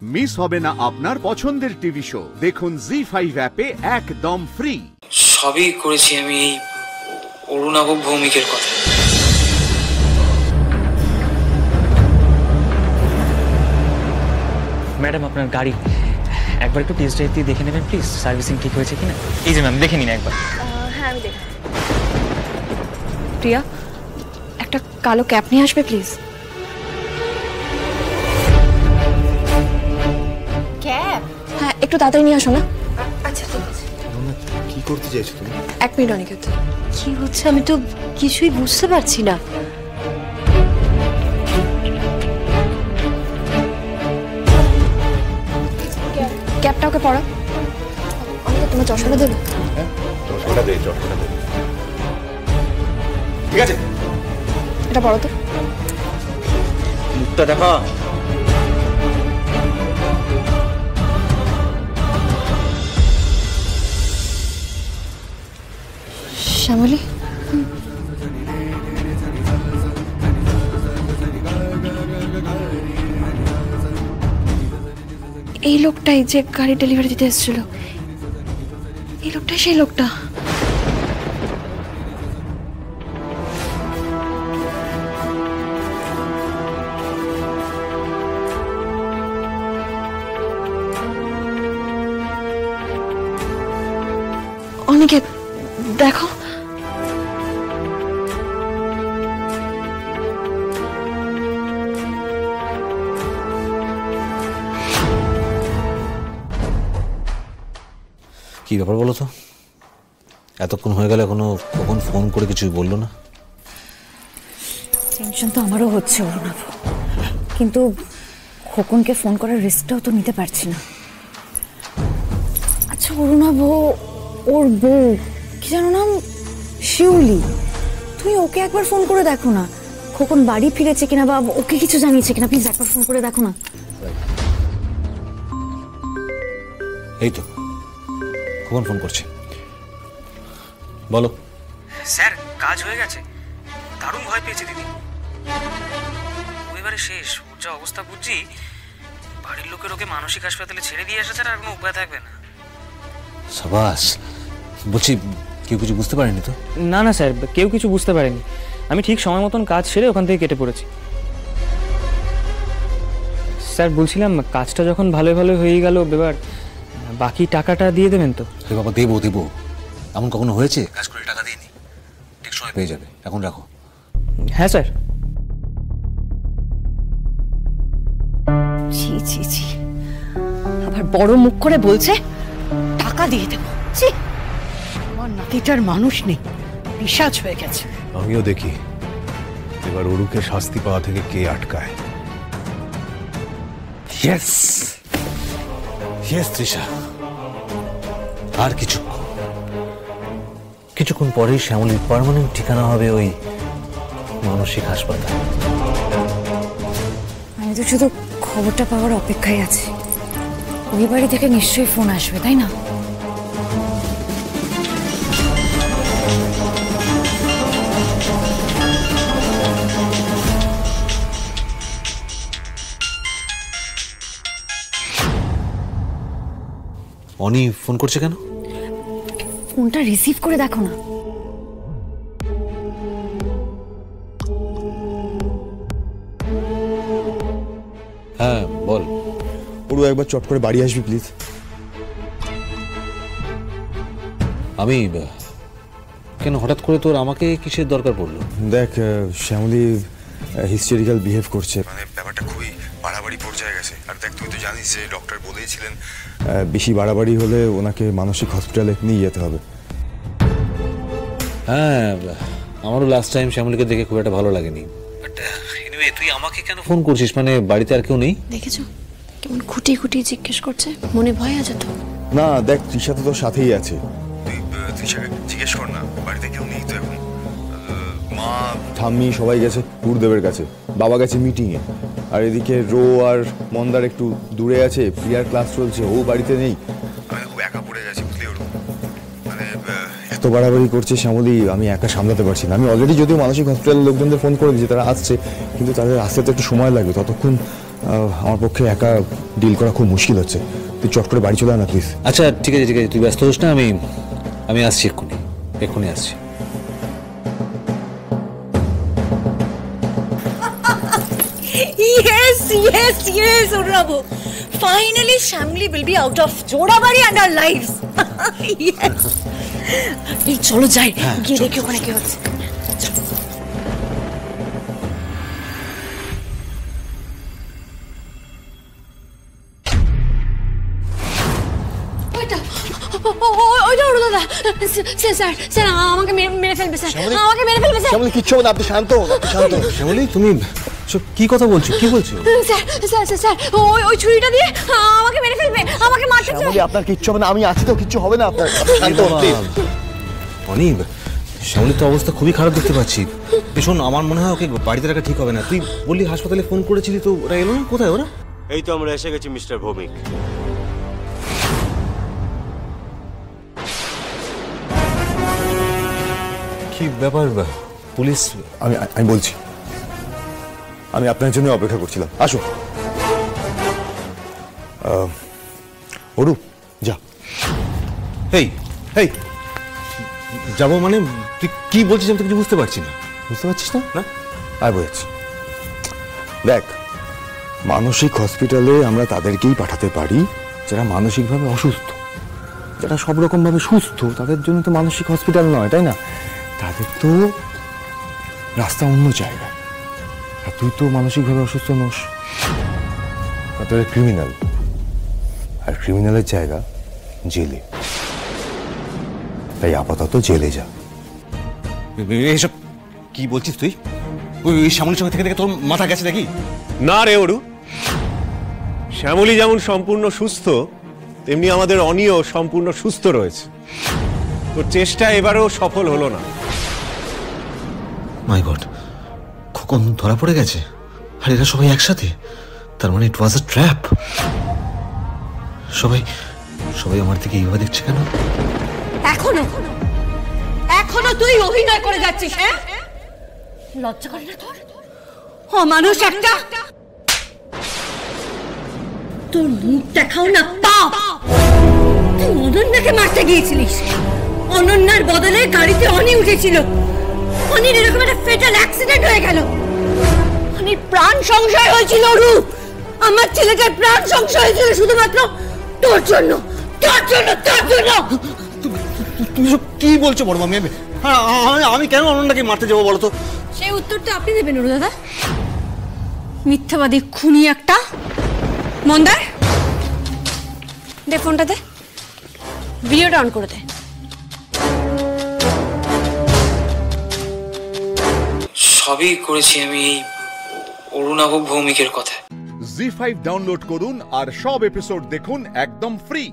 Miss হবে না আপনার পছন্দের টিভি শো। দেখুন জি5 অ্যাপে একদম ফ্রি। সবই করেছি আমি এই অরুণাভ ভৌমিকের কথা। ম্যাডাম আপনার গাড়ি একবার একটু টেস্ট ড্রাইভ দিয়ে দেখে নেবেন প্লিজ, সার্ভিসিং ঠিক হয়েছে কিনা। এই যে ম্যাম দেখে নিন একবার। হ্যাঁ আমি দেখি। প্রিয়া একটা কালো ক্যাপ নিয়ে আসবে প্লিজ। ক্যাব? হ্যাঁ একটু তাড়াতাড়ি নিয়ে আসো না। আচ্ছা ঠিক আছে। কি করতে চাইছো তুমি? 1 মিনিট অনিকেত। কি হচ্ছে আমি তো কিছুই বুঝতে পারছি না। ক্যাপটা ওকে পরাও। অনিকেত তোমার চশমাটা দেবে? হ্যাঁ চশমাটা দে, চশমাটা দে। ঠিক আছে এটা পরাও তো। মুখটা দেখা। শ্যামলী এই লোকটাই যে গাড়ি ডেলিভারি দিতে এসেছিল, এই লোকটাই সেই লোকটা। অনিকেত দেখো, কি ব্যাপার বলো তো, এতক্ষণ হয়ে গেল এখনো কখন ফোন করে কিছুই বললো না। টেনশন তো আমারও হচ্ছে অরুণাভ, কিন্তু খোকনকে ফোন করার রিস্কটাও তো নিতে পারছি না। আচ্ছা অরুণাভ, ওর বউ কি জানো নাম, শিউলি, তুমি ওকে একবার ফোন করে দেখো না, খোকন বাড়ি ফিরেছে কিনা বা ওকে কিছু জানিয়েছে কিনা, প্লিজ একবার ফোন করে দেখো না। এই তো কখন ফোন করছে, বলো। স্যার কাজ হয়ে গেছে, দারুণ ভয় পেয়েছে দিদি। এবারে শেষ, ওর যা অবস্থা বুঝছি বাড়ির লোকের ওকে মানসিক হাসপাতালে ছেড়ে দিয়ে আসা ছাড়া আর কোনো উপায় থাকবে না। সাবাস, বলছি কেউ কিছু বুঝতে পারেনি তো? না না স্যার, কেউ কিছু বুঝতে পারেনি। আমি ঠিক সময় মতন কাজ সেরে ওখান থেকে কেটে পড়েছি। স্যার বলছিলাম কাজটা যখন ভালো ভালো হয়ে গেল, এবার বাকি টাকাটা দিয়ে দেবেন তো? বাবা দেবো দেবো, এমন কখনো হয়েছে? কাজ করে টাকা দিইনি, ঠিক সময় পেয়ে যাবে, এখন রাখো। হ্যাঁ স্যার। ছি ছি ছি, আবার বড় মুখ করে বলছে টাকা দিয়ে দেবো। ছি, আমার নাতিটার মানুষ নেই, পিশাচ হয়ে গেছে। আমিও দেখি এবার অরুকে শাস্তি পাওয়া থেকে কে আটকায়। ইয়েস ইয়েস তৃষা, আর কিছুক্ষণ পরেই শ্যামলীর পার্মানেন্ট ঠিকানা হবে ওই মানসিক হাসপাতাল। আমি তো শুধু খবরটা পাওয়ার অপেক্ষায় আছি, ওই বাড়ি থেকে নিশ্চয়ই ফোন আসবে, তাই না? অনি ফোন করছে কেন? ফোনটা রিসিভ করে দেখো না। হ্যাঁ বল। অরু একবার চট করে বাড়ি আসবি প্লিজ। আমি কেন হঠাৎ করে তোর আমাকে কিসের দরকার পড়লো? দেখ শ্যামলী হিস্টেরিক্যাল বিহেভ করছে, মানে ব্যাপারটা খুবই বাড়াবাড়ি পর্যায়ে গেছে। আর দেখ তুই তো জানিস যে ডক্টর বলেইছিলেন বেশি বাড়াবাড়ি হলে ওনাকে মানসিক হসপিটালে নিয়ে যেতে হবে। হ্যাঁ আমারও লাস্ট টাইম শ্যামলীকে দেখে খুব একটা ভালো লাগেনি। বাট এনিওয়ে তুই আমাকে কেন ফোন করছিস? মানে বাড়িতে আর কেউ নেই? দেখেছো কেমন খুঁটিয়ে খুঁটিয়ে জিজ্ঞেস করছে, মনে ভয় আছে তো? না দেখ তৃষা তো তোর সাথেই আছে, তুই তৃষাকে জিজ্ঞেস কর না, বাড়িতে কেউ নেই তো এখন। মা ঠাম্মি সবাই গেছে গুরুদেবের কাছে, বাবা গেছে মিটিংয়ে, আর এদিকে রো আর মন্দার একটু দূরে আছে, প্রিয়ার ক্লাস চলছে, ও বাড়িতে নেই। আমি খুব একা পড়ে গেছি বুঝলি ওর, মানে এত বাড়াবাড়ি করছে শ্যামলী, আমি একা সামলাতে পারছি না। আমি অলরেডি যদিও মানসিক হসপিটালের লোকজনদের ফোন করে দিয়েছি, তারা আসছে, কিন্তু তাদের আসতে তো একটু সময় লাগবে, ততক্ষণ আমার পক্ষে একা ডিল করা খুব মুশকিল হচ্ছে। তুই চট করে বাড়ি চলে আয় না প্লিজ। আচ্ছা ঠিক আছে ঠিক আছে, তুই ব্যস্ত হোস না, আমি আসছি এক্ষুনি আসছি। Yes, Urnabu. Finally, Shamli will be out of Jodabari and our lives. Yes. এই চলো যাই, গিয়ে দেখি ওখানে কি হচ্ছে। স্যার আমাকে মেরে ফেলবে স্যার, আমাকে মেরে ফেলবে স্যার। শ্যামলী কিচ্ছু হবে না, আপনি শান্ত শান্ত। শ্যামলী তুমি কি কথা বলছো, কি বলছো? স্যার ওই ছুরিটা দিয়ে আমাকে মেরে ফেলবে, আমাকে মারতে চায়। শ্যামলী আপনার কিচ্ছু হবে না, আমি আছি তো, কিচ্ছু হবে না আপনার। শান্ত অনিব, শ্যামলীর তো অবস্থা খুবই খারাপ দেখতে পাচ্ছি। শোন, আমার মনে হয় ওকে বাড়িতে রাখা ঠিক হবে না। তুই বললি হাসপাতালে ফোন করেছিলি, তো ওরা এলো না? কোথায় ওরা? এই তো আমরা এসে গেছি মিস্টার ভৌমিক। কি ব্যাপার পুলিশ? আমি বলছি, আমি আপনার জন্য অপেক্ষা করছিলাম। আসো অরু, যা। হেই যাবো মানে? তুই কি বলছিস আমি তো কিছু বুঝতে পারছি না। বুঝতে পারছিস না? না আর বোঝাচ্ছি। দেখ, মানসিক হসপিটালে আমরা তাদেরকেই পাঠাতে পারি যারা মানসিকভাবে অসুস্থ। যারা সব রকমভাবে সুস্থ তাদের জন্য তো মানসিক হসপিটাল নয়, তাই না? তাদের তো রাস্তা অন্য জায়গা। আর তুই তো মানসিকভাবে অসুস্থ নোস, তোর ক্রিমিনাল, আর ক্রিমিনালের জায়গা জেলে। তাই আপাতত জেলে যা। এসব কি বলছিস তুই? ওই শ্যামলীর সঙ্গে থেকে তোর মাথা গেছে নাকি? না রে অরু, শ্যামলী যেমন সম্পূর্ণ সুস্থ, তেমনি আমাদের অনিও সম্পূর্ণ সুস্থ রয়েছে। তোর চেষ্টা এবারেও সফল হলো না। মাই গড, খোকন ধরা পড়ে গেছে, আর এরা সবাই একসাথে। তার মানে ইট ওয়াজ আ ট্র্যাপ। সবাই আমার দিকে এইভাবে দেখছে কেন? এখনো তুই অভিনয় করে যাচ্ছিস? হ্যাঁ, লজ্জা করে না তোর? মানুষ একটা, তোর মুখ দেখাও না পাপ। তুই অনন্যাকে মারতে গিয়েছিলিস, অনন্যার বদলে গাড়িতে অনি উঠেছিল। অনির এরকম একটা ফেটাল অ্যাক্সিডেন্ট হয়ে গেল। অনির প্রাণ সংশয় হয়েছিল। রূপ, আমার ছেলেটার প্রাণ সংশয় হয়েছিল শুধুমাত্র তোর জন্য। তুমি কি বলছো বড় মামি? আমি কেন অনন্যাকে মারতে যাবো বলো তো? সেই উত্তরটা আপনি দেবেন অরু দাদা। মিথ্যাবাদী খুনি একটা। মন্দার, দে ফোনটা, দে ভিডিওটা অন করে দে। সবই করেছি আমি এই অরুণাভ ভৌমিকের কথা। জি5 ডাউনলোড করুন আর সব এপিসোড দেখুন একদম ফ্রি।